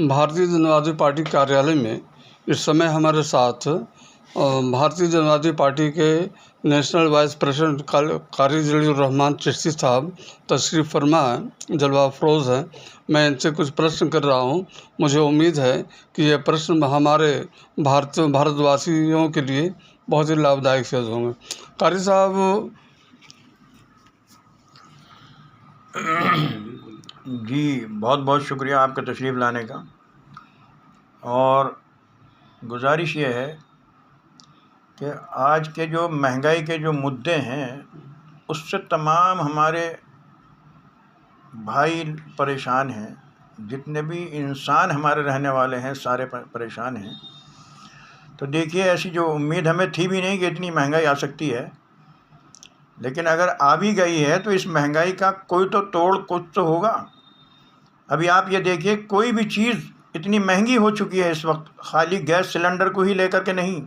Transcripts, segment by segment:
Bharatiya Janata party कार्यालय में इस समय हमारे साथ भारतीय जनता पार्टी के नेशनल वाइस प्रेसिडेंट कारी जलील रहमान चिश्ती साहब तशरीफ़ फरमा है, जलवा अफरोज़ हैं। मैं इनसे कुछ प्रश्न कर रहा हूं। मुझे उम्मीद है कि ये प्रश्न हमारे भारतवासियों के लिए बहुत ही लाभदायक सिद्ध होंगे। कारी साहब जी, बहुत बहुत शुक्रिया आपका तशरीफ़ लाने का। और गुजारिश ये है कि आज के जो महंगाई के जो मुद्दे हैं उससे तमाम हमारे भाई परेशान हैं, जितने भी इंसान हमारे रहने वाले हैं सारे परेशान हैं। तो देखिए, ऐसी जो उम्मीद हमें थी भी नहीं कि इतनी महंगाई आ सकती है, लेकिन अगर आ भी गई है तो इस महंगाई का कोई तो तोड़ कुछ तो होगा। अभी आप ये देखिए, कोई भी चीज़ इतनी महंगी हो चुकी है इस वक्त, खाली गैस सिलेंडर को ही लेकर के नहीं।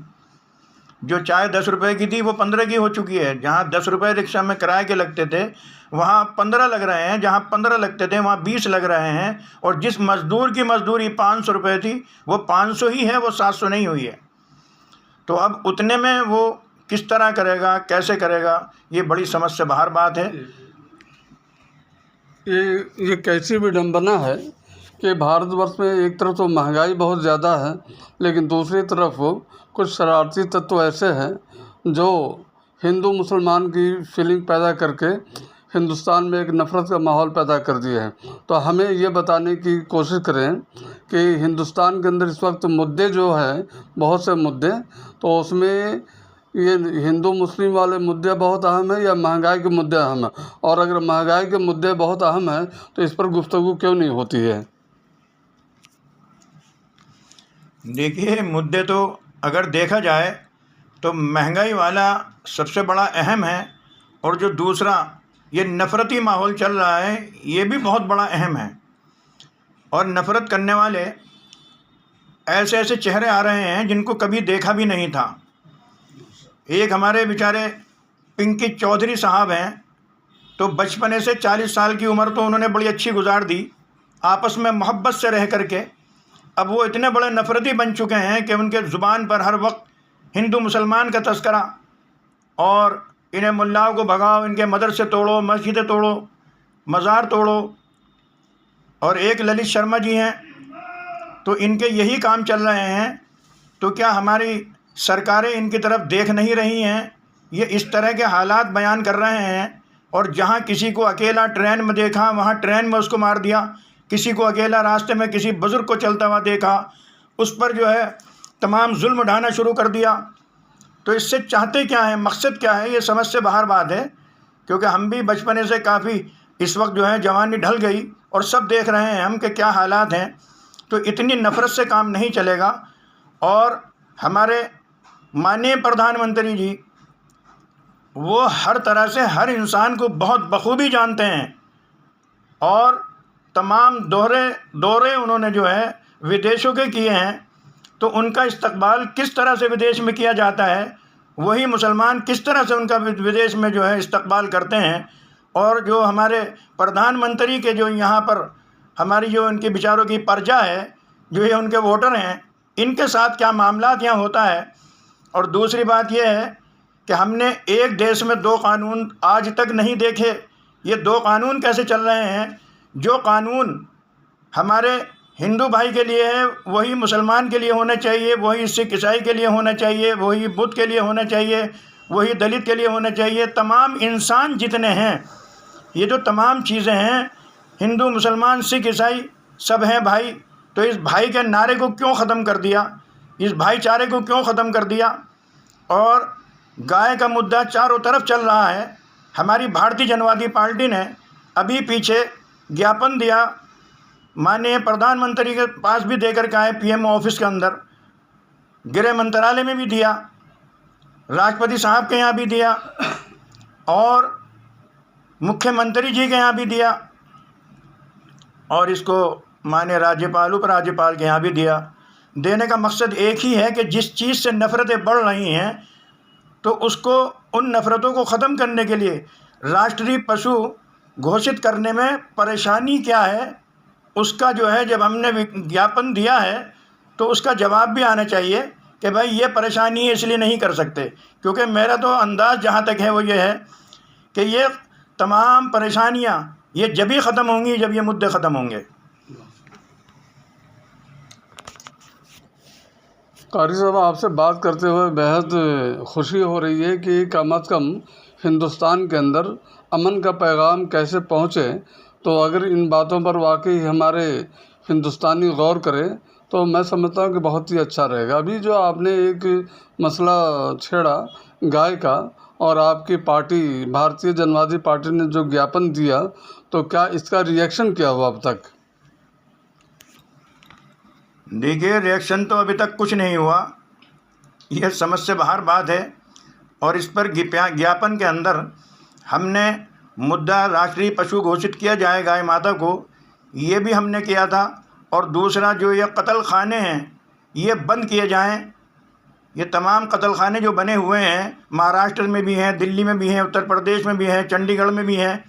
जो चाय 10 रुपए की थी वो 15 की हो चुकी है। जहाँ 10 रुपये रिक्शा में किराए के लगते थे वहाँ 15 लग रहे हैं, जहाँ 15 लगते थे वहाँ 20 लग रहे हैं। और जिस मज़दूर की मज़दूरी 500 रुपये थी वो 500 ही है, वो 700 नहीं हुई है। तो अब उतने में वो किस तरह करेगा, कैसे करेगा, ये बड़ी समझ से बाहर बात है। ये कैसी विडंबना है कि भारतवर्ष में एक तरफ तो महंगाई बहुत ज़्यादा है, लेकिन दूसरी तरफ कुछ शरारती तत्व ऐसे हैं जो हिंदू मुसलमान की फीलिंग पैदा करके हिंदुस्तान में एक नफ़रत का माहौल पैदा कर दिए हैं। तो हमें ये बताने की कोशिश करें कि हिंदुस्तान के अंदर इस वक्त मुद्दे जो हैं, बहुत से मुद्दे, तो उसमें ये हिंदू मुस्लिम वाले मुद्दे बहुत अहम है या महंगाई के मुद्दे अहम है? और अगर महंगाई के मुद्दे बहुत अहम हैं तो इस पर गुफ्तगू क्यों नहीं होती है? देखिए, मुद्दे तो अगर देखा जाए तो महंगाई वाला सबसे बड़ा अहम है, और जो दूसरा ये नफ़रती माहौल चल रहा है ये भी बहुत बड़ा अहम है। और नफ़रत करने वाले ऐसे ऐसे चेहरे आ रहे हैं जिनको कभी देखा भी नहीं था। एक हमारे बेचारे पिंकी चौधरी साहब हैं, तो बचपने से 40 साल की उम्र तो उन्होंने बड़ी अच्छी गुजार दी आपस में मोहब्बत से रह करके। अब वो इतने बड़े नफ़रती बन चुके हैं कि उनके ज़ुबान पर हर वक्त हिंदू मुसलमान का तस्करा, और इन्हें मुल्लाओं को भगाओ, इनके मदरसे तोड़ो, मस्जिदें तोड़ो, मज़ार तोड़ो। और एक ललित शर्मा जी हैं, तो इनके यही काम चल रहे हैं। तो क्या हमारी सरकारें इनकी तरफ देख नहीं रही हैं? ये इस तरह के हालात बयान कर रहे हैं, और जहाँ किसी को अकेला ट्रेन में देखा वहाँ ट्रेन में उसको मार दिया, किसी को अकेला रास्ते में किसी बुज़ुर्ग को चलता हुआ देखा उस पर जो है तमाम जुल्म ढाना शुरू कर दिया। तो इससे चाहते क्या हैं, मकसद क्या है, ये समझ से बाहर बात है। क्योंकि हम भी बचपने से काफ़ी इस वक्त जो है जवानी ढल गई और सब देख रहे हैं हम कि क्या हालात हैं। तो इतनी नफ़रत से काम नहीं चलेगा। और हमारे माननीय प्रधानमंत्री जी, वो हर तरह से हर इंसान को बहुत बखूबी जानते हैं, और तमाम दौरे उन्होंने जो है विदेशों के किए हैं। तो उनका इस्तकबाल किस तरह से विदेश में किया जाता है, वही मुसलमान किस तरह से उनका विदेश में जो है इस्तकबाल करते हैं। और जो हमारे प्रधानमंत्री के जो यहाँ पर हमारी जो इनके विचारों की प्रजा है, जो ये उनके वोटर हैं, इनके साथ क्या मामलात यहाँ होता है। और दूसरी बात यह है कि हमने एक देश में 2 कानून आज तक नहीं देखे। ये 2 कानून कैसे चल रहे हैं? जो कानून हमारे हिंदू भाई के लिए है वही मुसलमान के लिए होना चाहिए, वही सिख ईसाई के लिए होना चाहिए, वही बुद्ध के लिए होना चाहिए, वही दलित के लिए होना चाहिए। तमाम इंसान जितने हैं, ये जो तमाम चीज़ें हैं, हिंदू मुसलमान सिख ईसाई सब हैं भाई। तो इस भाई के नारे को क्यों ख़त्म कर दिया, इस भाईचारे को क्यों ख़त्म कर दिया? और गाय का मुद्दा चारों तरफ चल रहा है। हमारी भारतीय जनता पार्टी ने अभी पीछे ज्ञापन दिया, माननीय प्रधानमंत्री के पास भी देकर के आए, पीएम ऑफिस के अंदर, गृह मंत्रालय में भी दिया, राष्ट्रपति साहब के यहाँ भी दिया, और मुख्यमंत्री जी के यहाँ भी दिया, और इसको माननीय राज्यपाल उपराज्यपाल के यहाँ भी दिया। देने का मकसद एक ही है कि जिस चीज़ से नफ़रतें बढ़ रही हैं तो उसको, उन नफ़रतों को ख़त्म करने के लिए राष्ट्रीय पशु घोषित करने में परेशानी क्या है, उसका जो है जब हमने विज्ञापन दिया है तो उसका जवाब भी आना चाहिए कि भाई ये परेशानी है इसलिए नहीं कर सकते। क्योंकि मेरा तो अंदाज़ जहाँ तक है वो ये है कि ये तमाम परेशानियाँ ये जब ही ख़त्म होंगी जब ये मुद्दे ख़त्म होंगे। कारी साहब, आपसे बात करते हुए बेहद खुशी हो रही है कि कम अज़ कम हिंदुस्तान के अंदर अमन का पैगाम कैसे पहुँचे। तो अगर इन बातों पर वाकई हमारे हिंदुस्तानी गौर करें तो मैं समझता हूँ कि बहुत ही अच्छा रहेगा। अभी जो आपने एक मसला छेड़ा गाय का, और आपकी पार्टी भारतीय जनवादी पार्टी ने जो ज्ञापन दिया, तो क्या इसका रिएक्शन क्या हुआ अब तक? देखिए, रिएक्शन तो अभी तक कुछ नहीं हुआ, यह समझ से बाहर बात है। और इस पर ज्ञापन के अंदर हमने मुद्दा राष्ट्रीय पशु घोषित किया जाए गाय माता को, ये भी हमने किया था। और दूसरा जो ये कत्ल खाने हैं ये बंद किए जाएं। ये तमाम कत्ल खाने जो बने हुए हैं, महाराष्ट्र में भी हैं, दिल्ली में भी हैं, उत्तर प्रदेश में भी हैं, चंडीगढ़ में भी हैं,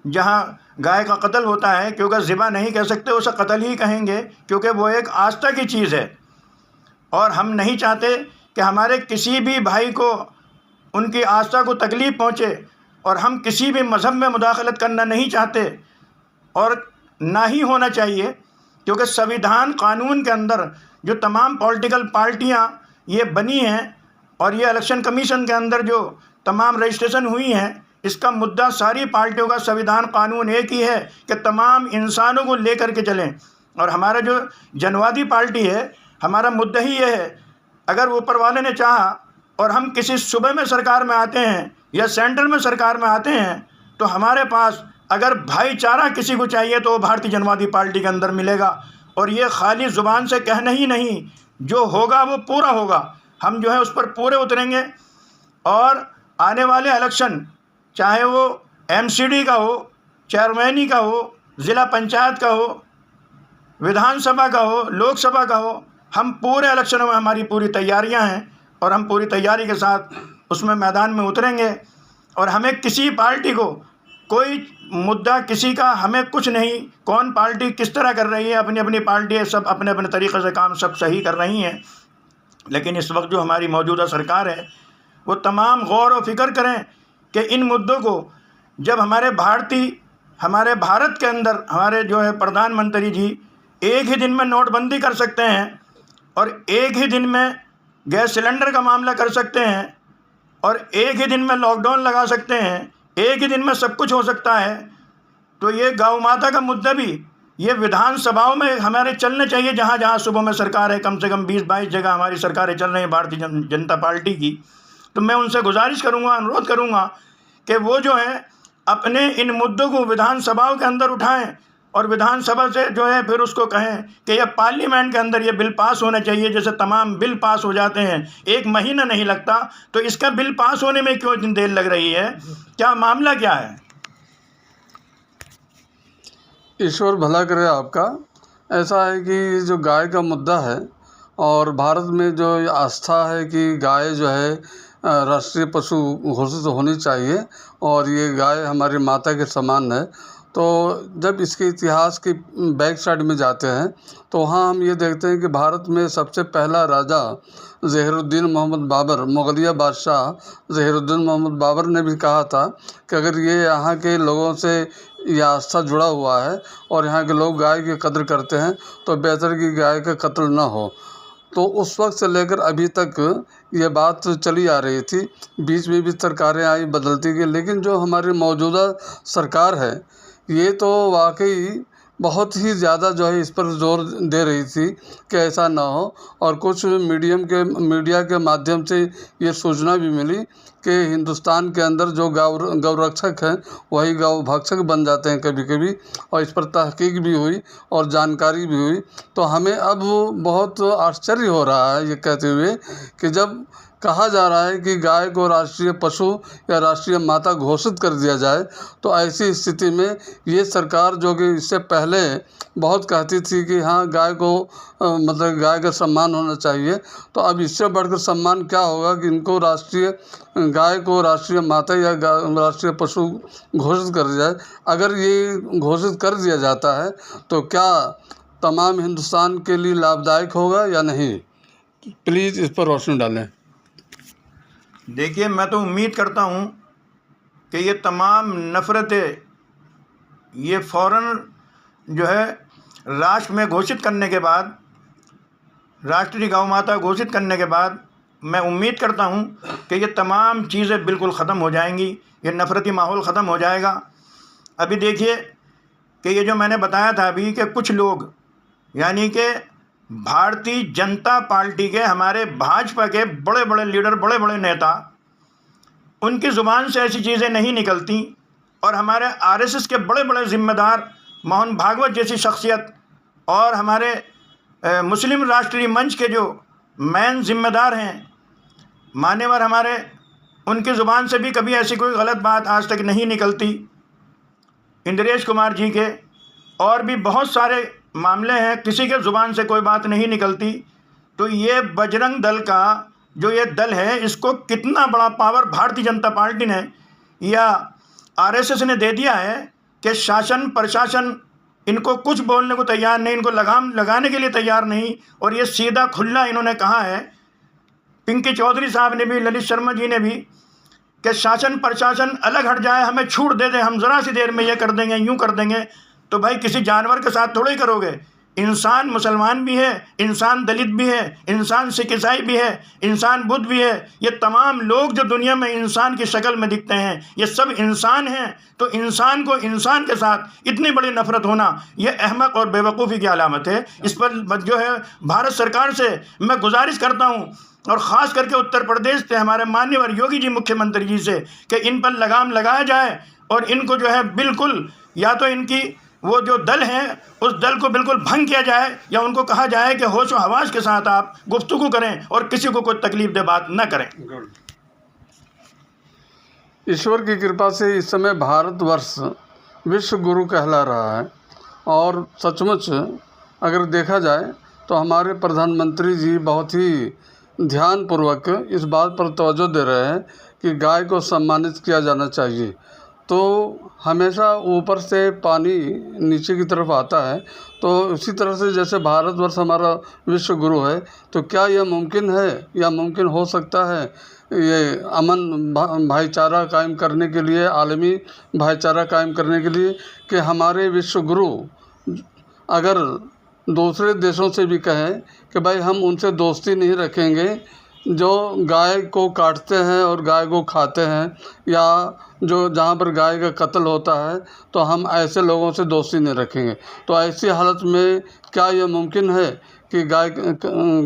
जहाँ गाय का कत्ल होता है, क्योंकि ज़िबा नहीं कह सकते, उसे कत्ल ही कहेंगे, क्योंकि वो एक आस्था की चीज़ है। और हम नहीं चाहते कि हमारे किसी भी भाई को उनकी आस्था को तकलीफ़ पहुँचे, और हम किसी भी मज़हब में मुदाखलत करना नहीं चाहते, और ना ही होना चाहिए। क्योंकि संविधान कानून के अंदर जो तमाम पॉलिटिकल पार्टियां ये बनी हैं और ये इलेक्शन कमीशन के अंदर जो तमाम रजिस्ट्रेशन हुई हैं, इसका मुद्दा सारी पार्टियों का संविधान कानून एक ही है कि तमाम इंसानों को लेकर के चलें। और हमारा जो जनवादी पार्टी है, हमारा मुद्दा ही ये है, अगर ऊपर वाले ने चाहा और हम किसी सूबे में सरकार में आते हैं या सेंट्रल में सरकार में आते हैं, तो हमारे पास अगर भाईचारा किसी को चाहिए तो वो भारतीय जनवादी पार्टी के अंदर मिलेगा। और ये खाली ज़ुबान से कहना ही नहीं, जो होगा वो पूरा होगा। हम जो है उस पर पूरे उतरेंगे। और आने वाले इलेक्शन, चाहे वो एमसीडी का हो, चेयरमैनी का हो, ज़िला पंचायत का हो, विधानसभा का हो, लोकसभा का हो, हम पूरे इलेक्शनों में हमारी पूरी तैयारियां हैं और हम पूरी तैयारी के साथ उसमें मैदान में उतरेंगे। और हमें किसी पार्टी को कोई मुद्दा किसी का हमें कुछ नहीं, कौन पार्टी किस तरह कर रही है, अपनी अपनी पार्टी है, सब अपने अपने तरीक़े से काम सब सही कर रही हैं। लेकिन इस वक्त जो हमारी मौजूदा सरकार है वो तमाम गौर और फिक्र करें कि इन मुद्दों को, जब हमारे भारत के अंदर हमारे जो है प्रधानमंत्री जी एक ही दिन में नोटबंदी कर सकते हैं, और एक ही दिन में गैस सिलेंडर का मामला कर सकते हैं, और एक ही दिन में लॉकडाउन लगा सकते हैं, एक ही दिन में सब कुछ हो सकता है। तो ये गौ माता का मुद्दा भी ये विधानसभाओं में हमारे चलने चाहिए। जहाँ जहाँ सूबों में सरकार है, कम से कम 20-22 जगह हमारी सरकारें चल रही हैं भारतीय जनता पार्टी की। तो मैं उनसे गुजारिश करूँगा, अनुरोध करूँगा कि वो जो है अपने इन मुद्दों को विधानसभाओं के अंदर उठाएं, और विधानसभा से जो है फिर उसको कहें कि यह पार्लियामेंट के अंदर ये बिल पास होना चाहिए। जैसे तमाम बिल पास हो जाते हैं, 1 महीना नहीं लगता, तो इसका बिल पास होने में क्यों इतनी देर लग रही है? क्या मामला क्या है? ईश्वर भला करे आपका। ऐसा है कि जो गाय का मुद्दा है, और भारत में जो आस्था है कि गाय जो है राष्ट्रीय पशु घोषित होनी चाहिए, और ये गाय हमारी माता के समान है। तो जब इसके इतिहास की बैक साइड में जाते हैं तो वहाँ हम ये देखते हैं कि भारत में सबसे पहला राजा ज़हीरुद्दीन मोहम्मद बाबर, मुग़लिया बादशाह ज़हीरुद्दीन मोहम्मद बाबर ने भी कहा था कि अगर ये यहाँ के लोगों से ये आस्था जुड़ा हुआ है और यहाँ के लोग गाय की कद्र करते हैं तो बेहतर कि गाय का कत्ल ना हो। तो उस वक्त से लेकर अभी तक ये बात चली आ रही थी। बीच में भी सरकारें आई, बदलती गई, लेकिन जो हमारी मौजूदा सरकार है ये तो वाकई बहुत ही ज़्यादा जो है इस पर जोर दे रही थी कि ऐसा ना हो। और कुछ मीडिया के माध्यम से ये सूचना भी मिली कि हिंदुस्तान के अंदर जो गौरक्षक हैं वही गौ भक्षक बन जाते हैं कभी कभी, और इस पर तहकीक भी हुई और जानकारी भी हुई। तो हमें अब बहुत आश्चर्य हो रहा है ये कहते हुए कि जब कहा जा रहा है कि गाय को राष्ट्रीय पशु या राष्ट्रीय माता घोषित कर दिया जाए, तो ऐसी स्थिति में ये सरकार जो कि इससे पहले बहुत कहती थी कि हाँ गाय को मतलब गाय का सम्मान होना चाहिए, तो अब इससे बढ़कर सम्मान क्या होगा कि इनको गाय को राष्ट्रीय माता या राष्ट्रीय पशु घोषित कर दिया जाए। अगर ये घोषित कर दिया जाता है तो क्या तमाम हिंदुस्तान के लिए लाभदायक होगा या नहीं? प्लीज़ इस पर रोशनी डालें। देखिए, मैं तो उम्मीद करता हूँ कि ये तमाम नफ़रतें ये फ़ौरन जो है राष्ट्र में घोषित करने के बाद, राष्ट्रीय गौ माता घोषित करने के बाद मैं उम्मीद करता हूँ कि ये तमाम चीज़ें बिल्कुल ख़त्म हो जाएंगी, ये नफ़रती माहौल ख़त्म हो जाएगा। अभी देखिए कि ये जो मैंने बताया था अभी कि कुछ लोग यानी कि भारतीय जनता पार्टी के, हमारे भाजपा के बड़े बड़े लीडर, बड़े बड़े नेता, उनकी ज़ुबान से ऐसी चीज़ें नहीं निकलती, और हमारे आरएसएस के बड़े बड़े ज़िम्मेदार मोहन भागवत जैसी शख्सियत और हमारे मुस्लिम राष्ट्रीय मंच के जो मेन ज़िम्मेदार हैं, मान्यवर हमारे, उनकी ज़ुबान से भी कभी ऐसी कोई गलत बात आज तक नहीं निकलती। इंद्रेश कुमार जी के और भी बहुत सारे मामले हैं, किसी के ज़ुबान से कोई बात नहीं निकलती। तो ये बजरंग दल का जो ये दल है, इसको कितना बड़ा पावर भारतीय जनता पार्टी ने या आरएसएस ने दे दिया है कि शासन प्रशासन इनको कुछ बोलने को तैयार नहीं, इनको लगाम लगाने के लिए तैयार नहीं। और ये सीधा खुला इन्होंने कहा है, पिंकी चौधरी साहब ने भी, ललित शर्मा जी ने भी, कि शासन प्रशासन अलग हट जाए, हमें छूट दे दे, हम ज़रा सी देर में ये कर देंगे, यूँ कर देंगे। तो भाई किसी जानवर के साथ थोड़ा ही करोगे। इंसान मुसलमान भी है, इंसान दलित भी है, इंसान सिख ईसाई भी है, इंसान बुद्ध भी है। ये तमाम लोग जो दुनिया में इंसान की शक्ल में दिखते हैं, ये सब इंसान हैं। तो इंसान को इंसान के साथ इतनी बड़ी नफरत होना, ये अहमक और बेवकूफ़ी की अलामत है। इस पर जो है भारत सरकार से मैं गुजारिश करता हूँ, और ख़ास करके उत्तर प्रदेश से हमारे माननीय योगी जी मुख्यमंत्री जी से, कि इन पर लगाम लगाया जाए और इनको जो है बिल्कुल, या तो इनकी वो जो दल है उस दल को बिल्कुल भंग किया जाए, या उनको कहा जाए कि होश व हवास के साथ आप गुफ्तगू करें और किसी को कोई तकलीफ दे बात न करें। ईश्वर की कृपा से इस समय भारतवर्ष विश्व गुरु कहला रहा है, और सचमुच अगर देखा जाए तो हमारे प्रधानमंत्री जी बहुत ही ध्यानपूर्वक इस बात पर तवज्जो दे रहे हैं कि गाय को सम्मानित किया जाना चाहिए। तो हमेशा ऊपर से पानी नीचे की तरफ आता है, तो उसी तरह से जैसे भारतवर्ष हमारा विश्व गुरु है, तो क्या यह मुमकिन है या मुमकिन हो सकता है ये अमन भाईचारा कायम करने के लिए, आलमी भाईचारा कायम करने के लिए, कि हमारे विश्व गुरु अगर दूसरे देशों से भी कहें कि भाई हम उनसे दोस्ती नहीं रखेंगे जो गाय को काटते हैं और गाय को खाते हैं, या जो जहाँ पर गाय का कत्ल होता है, तो हम ऐसे लोगों से दोस्ती नहीं रखेंगे। तो ऐसी हालत में क्या यह मुमकिन है कि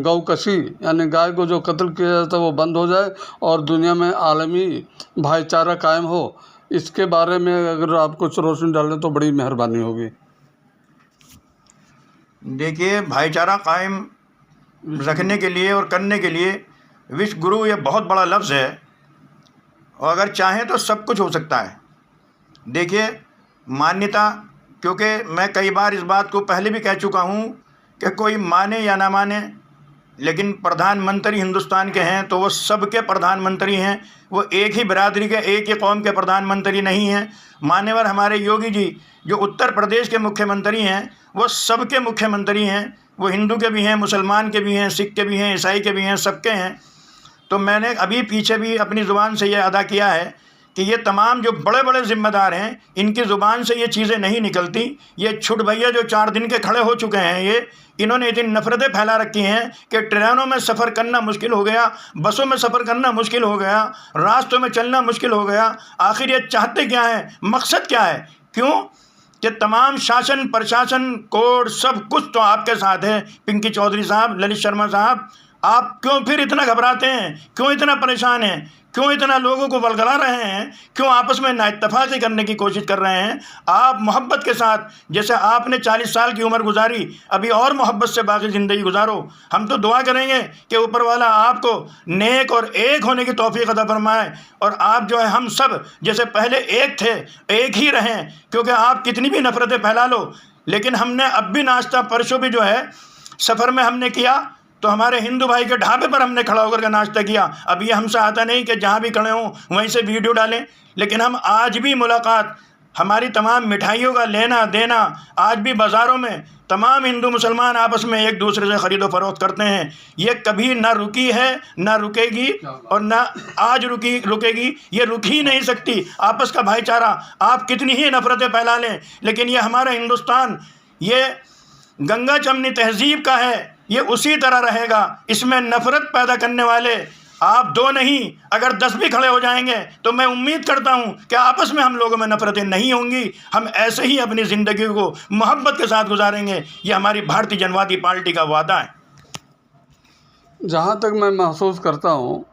गौकशी यानी गाय को जो कत्ल किया जाता है वो बंद हो जाए और दुनिया में आलमी भाईचारा कायम हो? इसके बारे में अगर आप कुछ रोशनी डालें तो बड़ी मेहरबानी होगी। देखिए, भाईचारा कायम रखने के लिए और करने के लिए विश्व गुरु ये बहुत बड़ा लफ्ज़ है, और अगर चाहें तो सब कुछ हो सकता है। देखिए, मान्यता, क्योंकि मैं कई बार इस बात को पहले भी कह चुका हूँ कि कोई माने या ना माने, लेकिन प्रधानमंत्री हिंदुस्तान के हैं तो वो सबके प्रधानमंत्री हैं। वो एक ही बिरादरी के, एक ही कौम के प्रधानमंत्री नहीं हैं। मान्यवर हमारे योगी जी जो उत्तर प्रदेश के मुख्यमंत्री हैं, वो सबके मुख्यमंत्री हैं। वो हिंदू के भी हैं, मुसलमान के भी हैं, सिख के भी हैं, ईसाई के भी हैं, सबके हैं। तो मैंने अभी पीछे भी अपनी ज़ुबान से ये अदा किया है कि ये तमाम जो बड़े बड़े ज़िम्मेदार हैं, इनकी ज़ुबान से ये चीज़ें नहीं निकलती। ये छुट भैया जो 4 दिन के खड़े हो चुके हैं, इन्होंने इतनी नफ़रतें फैला रखी हैं कि ट्रेनों में सफ़र करना मुश्किल हो गया, बसों में सफ़र करना मुश्किल हो गया, रास्तों में चलना मुश्किल हो गया। आखिर ये चाहते क्या हैं, मकसद क्या है? क्यों कि तमाम शासन प्रशासन कोर्ट सब कुछ तो आपके साथ है। पिंकी चौधरी साहब, ललित शर्मा साहब, आप क्यों फिर इतना घबराते हैं? क्यों इतना परेशान हैं? क्यों इतना लोगों को बलगला रहे हैं, क्यों आपस में नाइत्तफाक़ी करने की कोशिश कर रहे हैं? आप मोहब्बत के साथ, जैसे आपने 40 साल की उम्र गुजारी, अभी और मोहब्बत से बाकी ज़िंदगी गुजारो। हम तो दुआ करेंगे कि ऊपर वाला आपको नेक और एक होने की तौफीक अता फरमाए, और आप जो है हम सब जैसे पहले एक थे एक ही रहें। क्योंकि आप कितनी भी नफ़रतें फैला लो, लेकिन हमने अब भी नाश्ता परसों भी जो है सफ़र में हमने किया, तो हमारे हिंदू भाई के ढाबे पर हमने खड़ा होकर के नाश्ता किया। अब ये हमसे आता नहीं कि जहाँ भी खड़े हों वहीं से वीडियो डालें, लेकिन हम आज भी मुलाकात, हमारी तमाम मिठाइयों का लेना देना, आज भी बाज़ारों में तमाम हिंदू मुसलमान आपस में एक दूसरे से ख़रीदो फरोख्त करते हैं। ये कभी ना रुकी है, ना रुकेगी, और ना आज रुकेगी। ये रुक ही नहीं सकती। आपस का भाईचारा, आप कितनी ही नफ़रतें फैला लें, लेकिन ये हमारा हिंदुस्तान, ये गंगा चमनी तहज़ीब का है, ये उसी तरह रहेगा। इसमें नफ़रत पैदा करने वाले आप दो नहीं, अगर 10 भी खड़े हो जाएंगे तो मैं उम्मीद करता हूं कि आपस में हम लोगों में नफ़रतें नहीं होंगी। हम ऐसे ही अपनी ज़िंदगी को मोहब्बत के साथ गुजारेंगे। ये हमारी भारतीय जनवादी पार्टी का वादा है। जहाँ तक मैं महसूस करता हूँ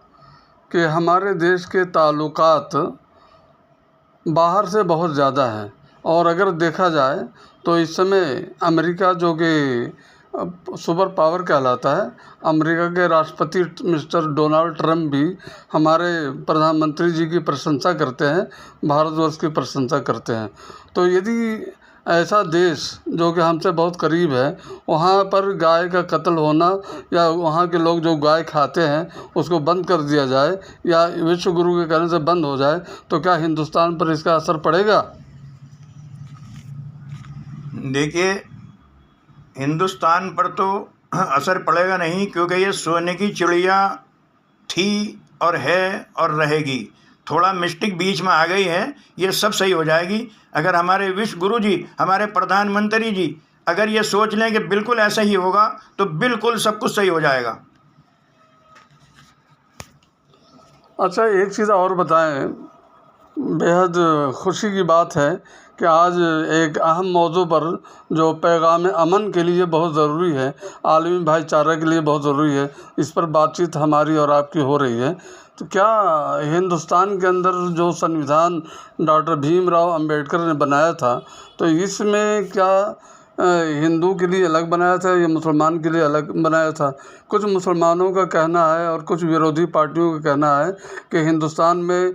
कि हमारे देश के ताल्लुकात बाहर से बहुत ज़्यादा हैं, और अगर देखा जाए तो इस समय अमेरिका, जो कि सुपर पावर कहलाता है, अमेरिका के राष्ट्रपति मिस्टर डोनाल्ड ट्रंप भी हमारे प्रधानमंत्री जी की प्रशंसा करते हैं, भारतवर्ष की प्रशंसा करते हैं। तो यदि ऐसा देश जो कि हमसे बहुत करीब है, वहाँ पर गाय का कत्ल होना, या वहाँ के लोग जो गाय खाते हैं उसको बंद कर दिया जाए, या विश्व गुरु के कहने से बंद हो जाए, तो क्या हिंदुस्तान पर इसका असर पड़ेगा? देखिए, हिंदुस्तान पर तो असर पड़ेगा नहीं, क्योंकि ये सोने की चिड़िया थी और है और रहेगी। थोड़ा मिस्टेक बीच में आ गई है, ये सब सही हो जाएगी। अगर हमारे विश्व गुरु जी, हमारे प्रधानमंत्री जी अगर ये सोच लें कि बिल्कुल ऐसा ही होगा, तो बिल्कुल सब कुछ सही हो जाएगा। अच्छा, एक चीज़ और बताएं, बेहद खुशी की बात है कि आज एक अहम मौजू पर, जो पैगाम अमन के लिए बहुत ज़रूरी है, आलमी भाईचारा के लिए बहुत ज़रूरी है, इस पर बातचीत हमारी और आपकी हो रही है। तो क्या हिंदुस्तान के अंदर जो संविधान डॉक्टर भीमराव अंबेडकर ने बनाया था, तो इसमें क्या हिंदू के लिए अलग बनाया था या मुसलमान के लिए अलग बनाया था? कुछ मुसलमानों का कहना है और कुछ विरोधी पार्टियों का कहना है कि हिंदुस्तान में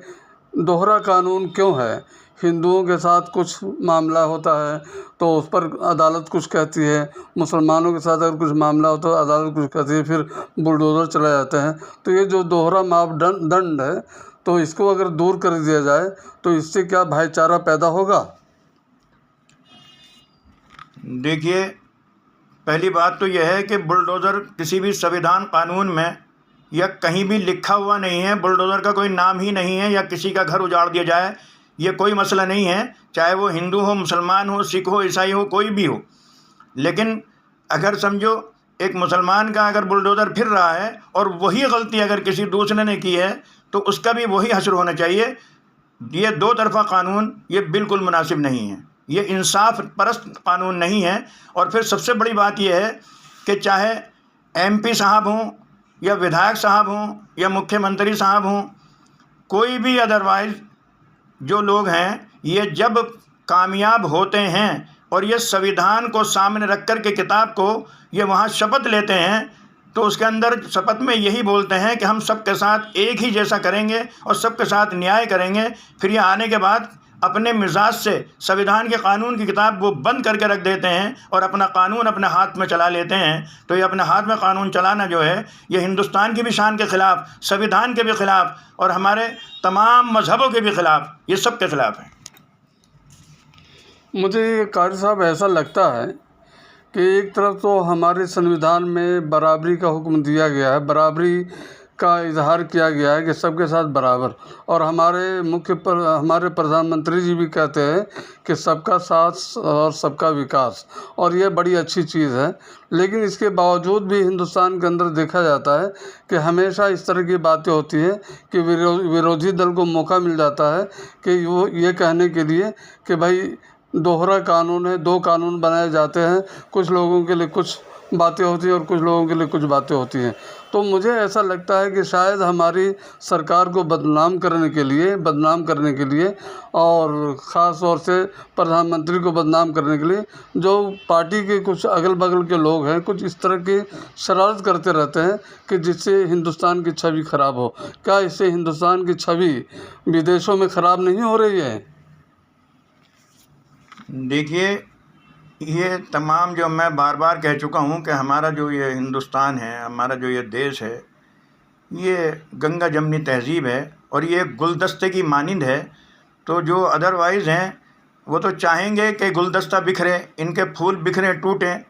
दोहरा कानून क्यों है। हिंदुओं के साथ कुछ मामला होता है तो उस पर अदालत कुछ कहती है, मुसलमानों के साथ अगर कुछ मामला होता है तो अदालत कुछ कहती है, फिर बुलडोज़र चले जाते हैं। तो ये जो दोहरा मापदंड है, तो इसको अगर दूर कर दिया जाए तो इससे क्या भाईचारा पैदा होगा? देखिए, पहली बात तो यह है कि बुलडोज़र किसी भी संविधान कानून में या कहीं भी लिखा हुआ नहीं है। बुलडोज़र का कोई नाम ही नहीं है, या किसी का घर उजाड़ दिया जाए, ये कोई मसला नहीं है, चाहे वो हिंदू हो, मुसलमान हो, सिख हो, ईसाई हो, कोई भी हो। लेकिन अगर समझो एक मुसलमान का अगर बुलडोज़र फिर रहा है और वही गलती अगर किसी दूसरे ने की है, तो उसका भी वही हश्र होना चाहिए। ये दो तरफ़ा कानून ये बिल्कुल मुनासिब नहीं है, ये इंसाफ परस्त कानून नहीं है। और फिर सबसे बड़ी बात यह है कि चाहे MP साहब हों, या विधायक साहब हों, या मुख्यमंत्री साहब हों, कोई भी अदरवाइज़ जो लोग हैं, ये जब कामयाब होते हैं और ये संविधान को सामने रख कर के किताब को ये वहाँ शपथ लेते हैं, तो उसके अंदर शपथ में यही बोलते हैं कि हम सबके साथ एक ही जैसा करेंगे और सबके साथ न्याय करेंगे। फिर ये आने के बाद अपने मिजाज से संविधान के कानून की किताब वो बंद करके रख देते हैं और अपना कानून अपने हाथ में चला लेते हैं। तो ये अपने हाथ में कानून चलाना जो है, ये हिंदुस्तान की भी शान के ख़िलाफ़, संविधान के भी ख़िलाफ़ और हमारे तमाम मज़हबों के भी ख़िलाफ़, ये सब के ख़िलाफ़ है। मुझे कारी साहब ऐसा लगता है कि एक तरफ तो हमारे संविधान में बराबरी का हुक्म दिया गया है, बराबरी का इजहार किया गया है कि सबके साथ बराबर, और हमारे प्रधानमंत्री जी भी कहते हैं कि सबका साथ और सबका विकास, और ये बड़ी अच्छी चीज़ है। लेकिन इसके बावजूद भी हिंदुस्तान के अंदर देखा जाता है कि हमेशा इस तरह की बातें होती हैं कि विरोधी दल को मौका मिल जाता है कि वो ये कहने के लिए कि भाई दोहरा कानून है, दो कानून बनाए जाते हैं, कुछ लोगों के लिए कुछ बातें होती हैं और कुछ लोगों के लिए कुछ बातें होती हैं। तो मुझे ऐसा लगता है कि शायद हमारी सरकार को बदनाम करने के लिए और ख़ास तौर से प्रधानमंत्री को बदनाम करने के लिए जो पार्टी के कुछ अगल बगल के लोग हैं कुछ इस तरह की शरारत करते रहते हैं कि जिससे हिंदुस्तान की छवि ख़राब हो। क्या इससे हिंदुस्तान की छवि विदेशों में ख़राब नहीं हो रही है? देखिए, ये तमाम जो मैं बार बार कह चुका हूँ कि हमारा जो ये हिंदुस्तान है, हमारा जो ये देश है, ये गंगा जमनी तहज़ीब है और ये गुलदस्ते की मानिंद है। तो जो अदरवाइज़ हैं वो तो चाहेंगे कि गुलदस्ता बिखरे, इनके फूल बिखरें, टूटें।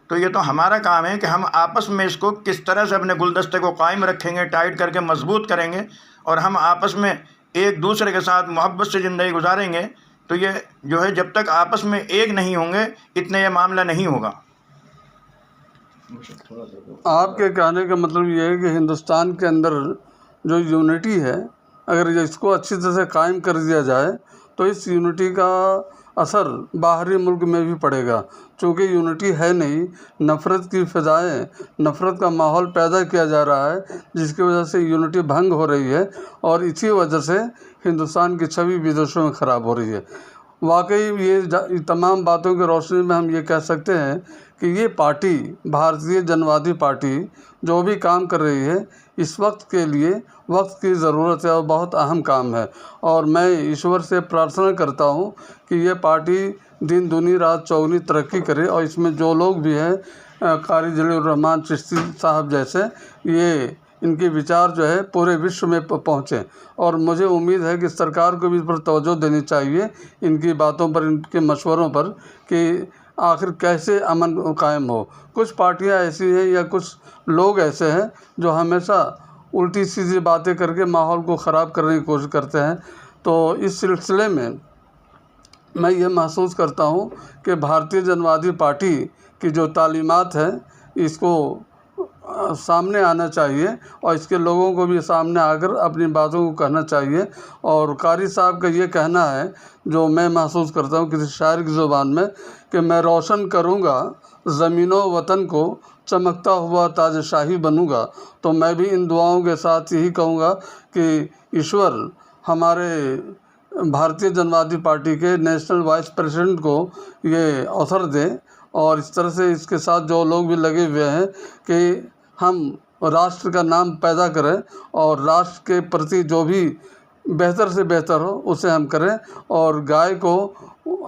तो ये तो हमारा काम है कि हम आपस में इसको किस तरह से अपने गुलदस्ते को कायम रखेंगे, टाइट करके मजबूत करेंगे और हम आपस में एक दूसरे के साथ मोहब्बत से ज़िंदगी गुजारेंगे। तो ये जो है जब तक आपस में एक नहीं होंगे इतने ये मामला नहीं होगा। आपके कहने का मतलब ये है कि हिंदुस्तान के अंदर जो यूनिटी है अगर इसको अच्छी तरह से कायम कर दिया जाए तो इस यूनिटी का असर बाहरी मुल्क में भी पड़ेगा। चूँकि यूनिटी है नहीं, नफ़रत की फ़िज़ाएँ, नफ़रत का माहौल पैदा किया जा रहा है जिसकी वजह से यूनिटी भंग हो रही है और इसी वजह से हिंदुस्तान की छवि विदेशों में ख़राब हो रही है। वाकई ये तमाम बातों की रोशनी में हम ये कह सकते हैं कि ये पार्टी, भारतीय जनवादी पार्टी जो भी काम कर रही है इस वक्त के लिए वक्त की ज़रूरत है और बहुत अहम काम है। और मैं ईश्वर से प्रार्थना करता हूँ कि ये पार्टी दिन दूनी रात चौगुनी तरक्की करे और इसमें जो लोग भी हैं कारी जलील रहमान चिश्ती साहब जैसे, ये इनके विचार जो है पूरे विश्व में पहुँचें। और मुझे उम्मीद है कि सरकार को भी इस पर तवज्जो देनी चाहिए, इनकी बातों पर, इनके मशवरों पर कि आखिर कैसे अमन कायम हो। कुछ पार्टियां ऐसी हैं या कुछ लोग ऐसे हैं जो हमेशा उल्टी सीधी बातें करके माहौल को ख़राब करने की कोशिश करते हैं। तो इस सिलसिले में मैं ये महसूस करता हूँ कि भारतीय जनवादी पार्टी की जो तालीमात है इसको सामने आना चाहिए और इसके लोगों को भी सामने आकर अपनी बातों को कहना चाहिए। और कारी साहब का ये कहना है जो मैं महसूस करता हूँ किसी शायर की ज़ुबान में कि मैं रोशन करूँगा ज़मीनों वतन को, चमकता हुआ ताजशाही बनूँगा। तो मैं भी इन दुआओं के साथ यही कहूँगा कि ईश्वर हमारे भारतीय जनवादी पार्टी के नेशनल वाइस प्रेसिडेंट को ये अवसर दें और इस तरह से इसके साथ जो लोग भी लगे हुए हैं कि हम राष्ट्र का नाम पैदा करें और राष्ट्र के प्रति जो भी बेहतर से बेहतर हो उसे हम करें। और गाय को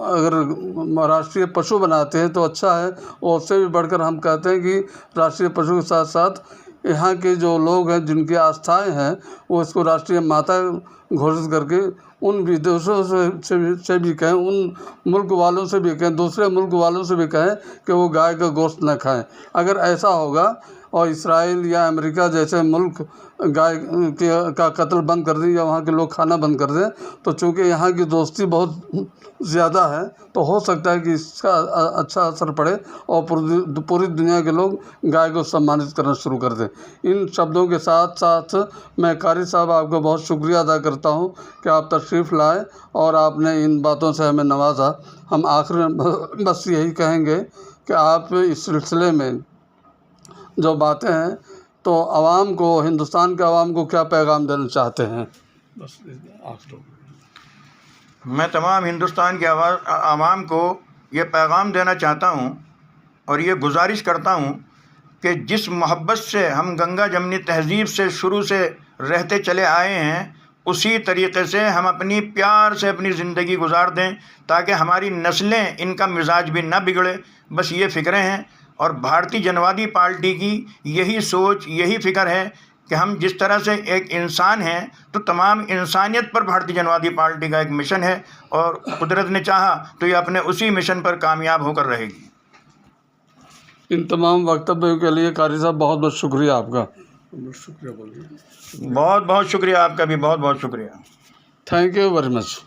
अगर राष्ट्रीय पशु बनाते हैं तो अच्छा है, और उससे भी बढ़कर हम कहते हैं कि राष्ट्रीय पशु के साथ साथ यहाँ के जो लोग हैं जिनकी आस्थाएं हैं वो इसको राष्ट्रीय माता घोषित करके उन विदेशों से भी कहें, उन मुल्क वालों से भी कहें, दूसरे मुल्क वालों से भी कहें कि वो गाय का गोश्त न खाएं। अगर ऐसा होगा और इसराइल या अमेरिका जैसे मुल्क गाय का कत्ल बंद कर दें या वहाँ के लोग खाना बंद कर दें तो चूँकि यहाँ की दोस्ती बहुत ज़्यादा है तो हो सकता है कि इसका अच्छा असर पड़े और पूरी दुनिया के लोग गाय को सम्मानित करना शुरू कर दें। इन शब्दों के साथ साथ मैं कारी साहब आपका बहुत शुक्रिया अदा करता हूँ कि आप तशरीफ़ लाए और आपने इन बातों से हमें नवाजा। हम आखिर में बस यही कहेंगे कि आप इस सिलसिले में जो बातें हैं तो आवाम को, हिंदुस्तान के आवाम को क्या पैगाम देना चाहते हैं? बस आखिर मैं तमाम हिंदुस्तान के आवाम को ये पैगाम देना चाहता हूँ और ये गुजारिश करता हूँ कि जिस मोहब्बत से हम गंगा जमनी तहज़ीब से शुरू से रहते चले आए हैं उसी तरीक़े से हम अपनी प्यार से अपनी ज़िंदगी गुजार दें ताकि हमारी नस्लें, इनका मिजाज भी ना बिगड़े। बस ये फ़िक्रें हैं और भारतीय जनवादी पार्टी की यही सोच, यही फ़िक्र है कि हम जिस तरह से एक इंसान हैं तो तमाम इंसानियत पर भारतीय जनवादी पार्टी का एक मिशन है और कुदरत ने चाहा तो ये अपने उसी मिशन पर कामयाब होकर रहेगी। इन तमाम वक्तव्यों के लिए कारी साहब बहुत बहुत शुक्रिया आपका। शुक्रिया बोलिए। बहुत बहुत शुक्रिया आपका भी, बहुत बहुत शुक्रिया। Thank you very much.